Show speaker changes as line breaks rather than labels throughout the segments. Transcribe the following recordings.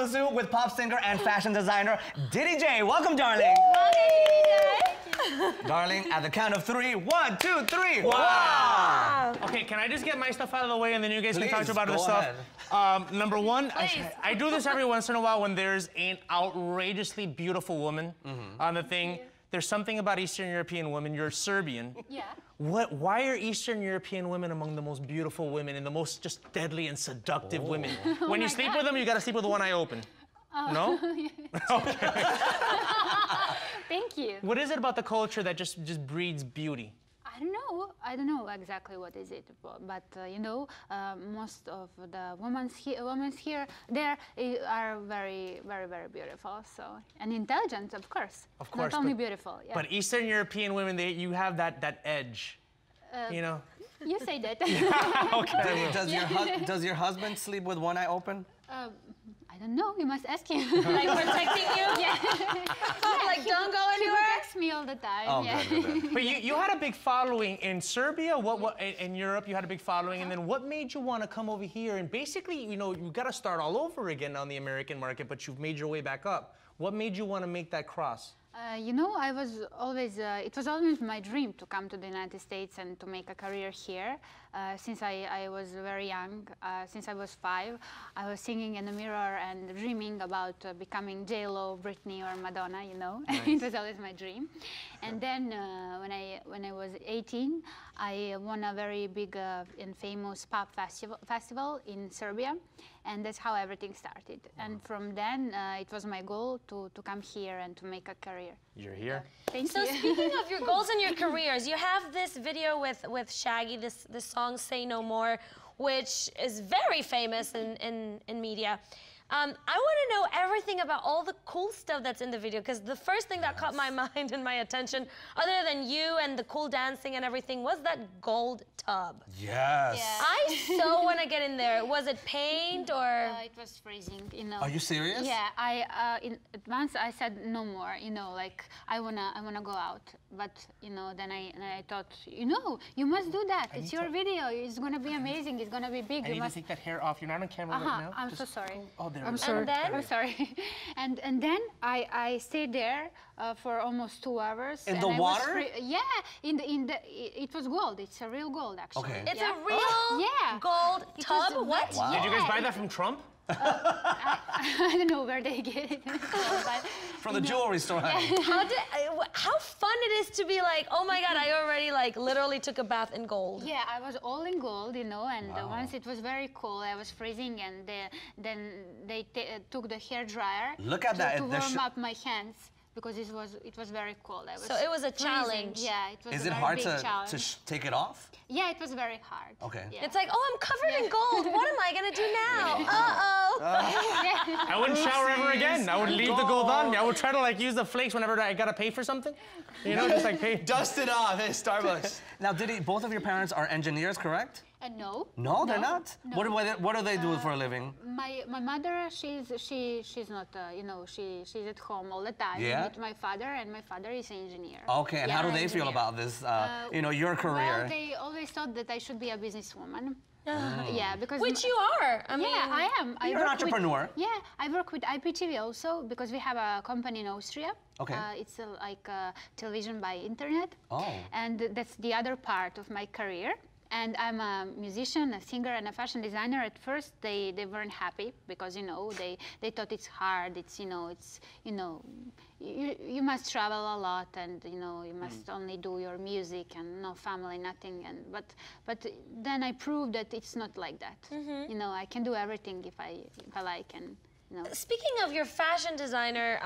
photo shoot with pop singer and fashion designer Didi J. Welcome, darling. Darling, at the count of 3, 1, 2, 3.
Wow. Okay, can I just get my stuff out of the way and then you guys can talk about other stuff? Number one, I do this every once in a while when there's an outrageously beautiful woman on the thing. There's something about Eastern European women. You're Serbian.
Yeah.
Why are Eastern European women among the most beautiful women and the most just deadly and seductive women? When you sleep with them, you gotta sleep with one eye open. No? Okay.
Thank you.
What is it about the culture that just breeds beauty?
I don't know exactly what is it, but you know, most of the women here are very, very, very beautiful. So, and intelligent, of course.
Of course.
Not only beautiful. Yeah.
But Eastern European women, you have that edge. You know.
You say that.
Okay. Does your husband sleep with one eye open?
I don't know. You must ask him.
Like protecting you?
Yeah.
Like don't go anywhere?
He protects me all the time.
Oh,
yeah.
good.
But you had a big following in Serbia. What in Europe you had a big following, and then what made you want to come over here? And basically, you know, you got to start all over again on the American market, but you've made your way back up. What made you want to make that cross?
You know, I was always, it was always my dream to come to the United States and to make a career here. Since I was very young, since I was 5, I was singing in the mirror and dreaming about becoming J-Lo, Britney, or Madonna, you know. Nice. It was always my dream. And then when I was 18, I won a very big and famous pop festival in Serbia. And that's how everything started. And from then, it was my goal to come here and to make a career.
You're here.
Thank
you. So speaking of your goals and your careers, you have this video with Shaggy, this song "Say No More," which is very famous in media. I want to know everything about all the cool stuff that's in the video, because the first thing that caught my mind and my attention, other than you and the cool dancing and everything, was that gold tub.
Yes.
Yeah. I so want to get in there. Was it paint or?
It was freezing, you know.
Are you serious?
Yeah, in advance I said no more, you know, like I wanna go out, but you know, then I thought, you know, you must do that. It's your video. It's gonna be amazing. It's gonna be big.
I need to take that hair off. You're not on camera right now.
I'm so sorry.
Oh, there.
I'm sorry.
And then?
I'm sorry. and then I stayed there for almost 2 hours.
In the water?
Yeah, it was gold. It's a real gold, actually.
Okay.
It's a real gold tub? What?
Wow.
Did you guys buy that from Trump?
I don't know where they get it.
From the jewelry store.
How fun it is to be like, oh my God, I already like literally took a bath in gold.
Yeah, I was all in gold, you know, and once it was very cold, I was freezing, and then they took the hair dryer.
Look at that.
To warm up my hands. Because it was very cold.
So it was a challenge.
Yeah, it was
Is
a
it
very
hard
big challenge.
to take it off?
Yeah, it was very hard.
Okay.
Yeah.
It's like, oh, I'm covered in gold. What am I gonna do now? Uh-oh.
I wouldn't shower ever again. I would leave the gold on me. I would try to like use the flakes whenever I gotta pay for something. You know, just like pay.
Dust it off, hey, Starbucks.
Now, Didi, both of your parents are engineers, correct?
No.
No, they're not.
No.
What do they do for a living?
My mother, she's not, you know, she's at home all the time with my father, and my father is an engineer.
Okay, and how do they feel about this, you know, your career?
Well, they always thought that I should be a businesswoman. Yeah, because...
Which you are. I mean,
yeah, I am.
You're an entrepreneur.
I work with IPTV also, because we have a company in Austria.
Okay.
It's like television by internet.
Oh.
And that's the other part of my career. And I'm a musician, a singer, and a fashion designer. At first, they weren't happy because, you know, they thought it's hard. It's, you know, you must travel a lot, and you know, you must only do your music and no family, nothing. And but then I proved that it's not like that. You know, I can do everything if I like, and you know.
Speaking of your fashion designer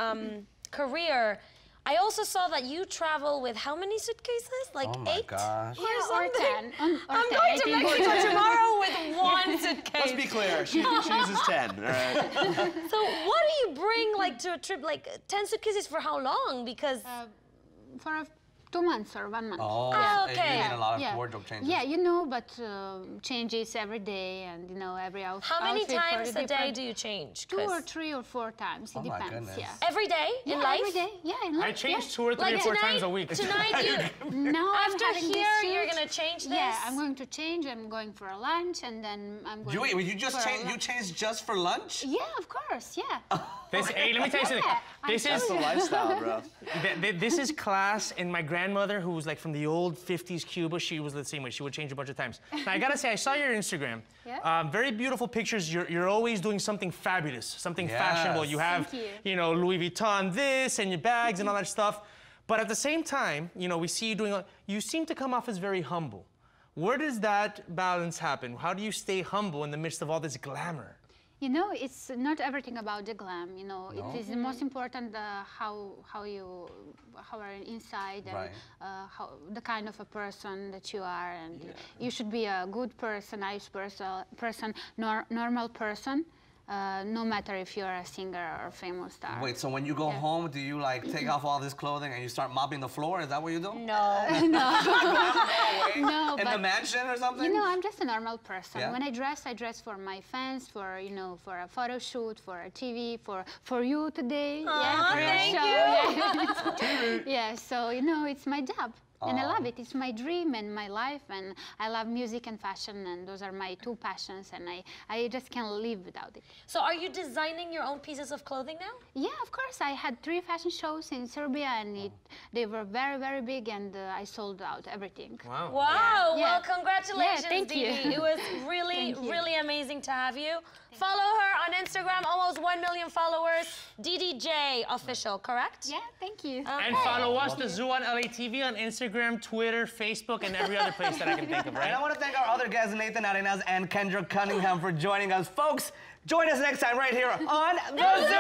career, I also saw that you travel with how many suitcases? Like 8?
Oh my gosh.
Or 10.
I'm going to Mexico tomorrow with 1 suitcase.
Let's be clear, she uses 10, all right?
So what do you bring like to a trip, like 10 suitcases for how long? Because
for a 2 months or 1 month.
Oh,
okay.
You made a lot of wardrobe changes.
Yeah, you know, but changes every day and, you know, every outfit.
How many times a day do you change?
2 or 3 or 4 times. It depends.
Goodness.
Yeah.
Every day in life?
Every day. Yeah, in life.
I change 2 or 3 or 4 times a week.
Tonight,
Now
after here, you're gonna change this?
Yeah, I'm going to change. I'm going for a lunch, and then I'm going.
Wait, you just changed? You changed just for lunch?
Yeah, of course. Yeah.
Hey, let me tell you something.
That's the lifestyle, bro.
This is class, and my grandmother, who was like from the old 50s Cuba, she was the same way. She would change a bunch of times. Now, I gotta say, I saw your Instagram.
Yeah.
Very beautiful pictures. You're always doing something fabulous, something fashionable. You have, you know, Louis Vuitton this, and your bags and all that stuff. But at the same time, you know, we see you doing, you seem to come off as very humble. Where does that balance happen? How do you stay humble in the midst of all this glamour?
You know, it's not everything about the glam. You know, it is the most important how are inside and how the kind of a person that you are, and you should be a good person, nice person, normal person. No matter if you're a singer or a famous star.
Wait, so when you go home, do you like take off all this clothing and you start mopping the floor? Is that what you do?
No.
No,
in the mansion or something?
You know, I'm just a normal person.
Yeah?
When I dress for my fans, for, you know, for a photo shoot, for a TV, for you today.
Aww,
for
thank
your show. Yeah, so, you know, it's my job. And I love it. It's my dream and my life, and I love music and fashion, and those are my 2 passions, and I just can't live without it.
So are you designing your own pieces of clothing now?
Yeah, of course. I had 3 fashion shows in Serbia, and they were very, very big, and I sold out everything.
Wow.
Wow.
Yeah.
Well, congratulations,
thank
Didi.
you.
It was really, really amazing to have you. Follow her on Instagram, almost 1 million followers. Didi J official, correct?
Yeah, thank you.
And follow us, the Zoo on LATV, on Instagram, Twitter, Facebook, and every other place that I can think of, right?
And I want to thank our other guests, Nathan Arenas and Kendra Cunningham, for joining us. Folks, join us next time right here on The Zoo!